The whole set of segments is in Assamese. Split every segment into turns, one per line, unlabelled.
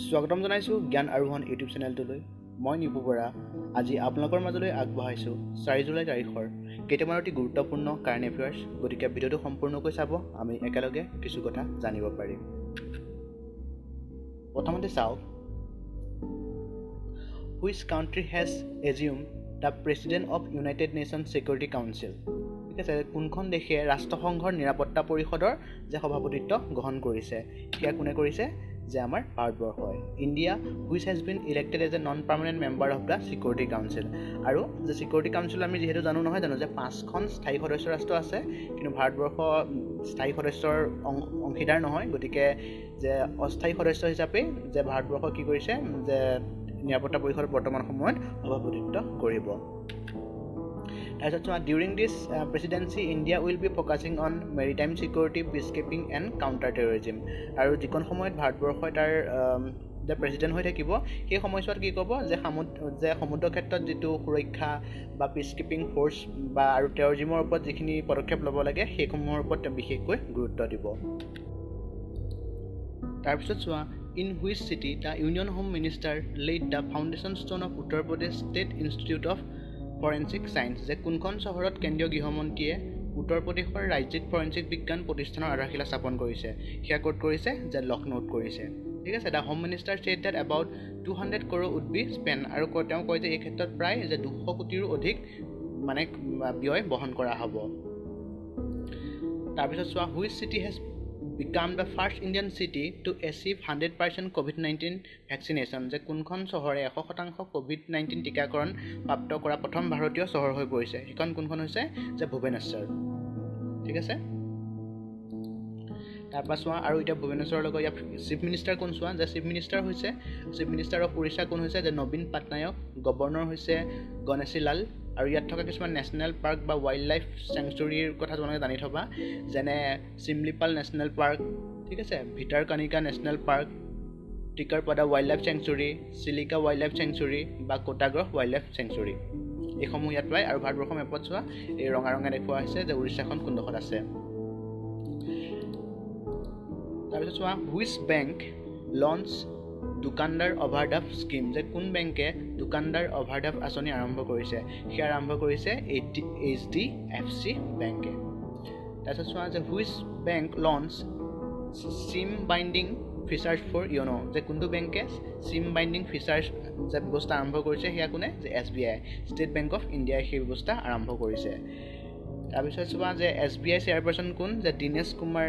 স্বাগতম জনাইছো জ্ঞান আৰোহণ ইউটিউব চেনেলটোলৈ মই নিপু বৰা আজি আপোনালোকৰ মাজলৈ আগবঢ়াইছো 4 জুলাই তাৰিখৰ কেইটামান অতি গুৰুত্বপূৰ্ণ কাৰেণ্ট এফেয়াৰ্ছ গতিকে ভিডিঅ'টো সম্পূৰ্ণকৈ চাব আমি একেলগে কিছু কথা জানিব পাৰিম প্ৰথমতে চাওক Which country has assumed the President of United Nations Security Council? ঠিক আছে কোনখন দেশে ৰাষ্ট্ৰসংঘৰ নিৰাপত্তা পৰিষদৰ যে সভাপতিত্ব গ্ৰহণ কৰিছে কিয়া কোনে কৰিছে যে আমাৰ ভাৰতবৰ্ষ হয় India which has been elected as a non-permanent member of the Security Council আৰু যে Security Council আমি যেহেতু জানো নহয় জানো যে 5খন স্থায়ী সদস্য ৰাষ্ট্ৰ আছে কিন্তু ভাৰতবৰ্ষ স্থায়ী সদস্যৰ অংশীদাৰ নহয় গতিকে যে অস্থায়ী সদস্য হিচাপে যে ভাৰতবৰ্ষ কি কৰিছে যে নিৰাপত্তা পৰিষদৰ বৰ্তমান সময়ত সভাপতিত্ব কৰিব During this presidency, India will be focusing on maritime security, peacekeeping and counter-terrorism. আৰু যিখন সময়ত ভাৰতবৰ্ষ তাৰ যে প্ৰেসিডেন্ট হৈ থাকিব সেই সময়ছোৱাত কি ক'ব যে সমুদ্ৰ ক্ষেত্ৰত যেটো সুৰক্ষা বা পিসকিপিং ফোৰ্স বা আৰু টেৰৰিজমৰ ওপৰত যিখিনি পদক্ষেপ ল'ব লাগে সেইসমূহৰ ওপৰত বিশেষকৈ গুৰুত্ব দিব তাৰপিছত চোৱা In which city the Union Home Minister laid the foundation stone of Uttar Pradesh State Institute of Forensic Science যে কোনখন চহৰত কেন্দ্ৰীয় গৃহমন্ত্ৰীয়ে উত্তৰ প্ৰদেশৰ ৰাজ্যিক ফৰেনচিক বিজ্ঞান প্ৰতিষ্ঠানৰ আধাৰশিলা স্থাপন কৰিছে সেয়া ক'ত কৰিছে যে লক্ষ্ণৌত কৰিছে ঠিক আছে the home minister said that about 200 crore would be spent আৰু তেওঁ কয় যে এই ক্ষেত্ৰত প্ৰায় যে 200 কোটিৰো অধিক মানে ব্যয় বহন কৰা হ'ব তাৰপিছত চোৱা which city has become the first Indian city to achieve 100% COVID-19 vaccination যে কোনখন চহৰে 100% COVID-19 টিকাকৰণ প্ৰাপ্ত কৰা প্ৰথম ভাৰতীয় চহৰ হৈ পৰিছে সেইখন কোনখন হৈছে যে ভুৱনেশ্বৰ ঠিক আছে তাৰপৰা চোৱা আৰু এটা ভুৱনেশ্বৰৰ লগত ইয়াৰ চিফ মিনিষ্টাৰ কোন চোৱা যে চিফ মিনিষ্টাৰ অফ উৰিষ্যা কোন হৈছে যে নবীন পাটনায়ক গভৰ্ণৰ হৈছে গণেশী লাল আৰু ইয়াত থকা কিছুমান নেশ্যনেল পাৰ্ক বা ৱাইল্ড লাইফ চেংচুৰীৰ কথা তোমালোকে জানি থবা যেনে চিমলিপাল নেশ্যনেল পাৰ্ক ঠিক আছে Bhitarkanika national park Tikarpada wild life sanctuary Chilika wild life sanctuary বা কোটাগ্ৰহ ৱাইল্ড লাইফ চেংচুৰী এইসমূহ ইয়াত পায় আৰু ভাৰতবৰ্ষৰ মেপত চোৱা এই ৰঙা দেখুওৱা হৈছে যে উৰিষ্যাখন কোনডোখৰত আছে তাৰপিছত চোৱা হুইচ বেংক লঞ্চ দোকানদাৰ অভাৰড্ৰাফ্ট স্কিম যে কোন বেংকে দোকানদাৰ অভাৰড্ৰাফ্ট আঁচনি আৰম্ভ কৰিছে সেয়া আৰম্ভ কৰিছে HDFC বেংকে তাৰপিছত চোৱা যে which bank launch SIM binding features for YONO যে কোনটো বেংকে সিম বাইণ্ডিং ফিচাৰ্ছ যে ব্যৱস্থা আৰম্ভ কৰিছে সেয়া কোনে যে SBI ষ্টেট বেংক অফ ইণ্ডিয়াই সেই ব্যৱস্থা আৰম্ভ কৰিছে তাৰপিছত চোৱা যে SBI চেয়াৰপাৰ্চন কোন যে দীনেশ কুমাৰ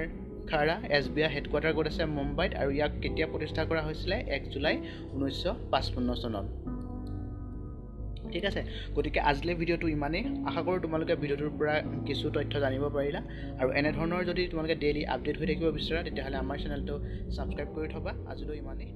খাৰা SBI হেডকোৱাৰ্টাৰ ক'ত আছে মুম্বাইত আৰু ইয়াক কেতিয়া প্ৰতিষ্ঠা কৰা হৈছিল 1 জুলাই 1955 চনত ঠিক আছে গতিকে আজিলৈ ভিডিঅ'টো ইমানেই আশা কৰোঁ তোমালোকে ভিডিঅ'টোৰ পৰা কিছু তথ্য জানিব পাৰিলা আৰু এনে ধৰণৰ যদি তোমালোকে ডেইলি আপডেট হৈ থাকিব বিচাৰা তেতিয়াহ'লে আমাৰ চেনেলটো সাবস্ক্ৰাইব কৰি থবা আজিলৈ ইমানেই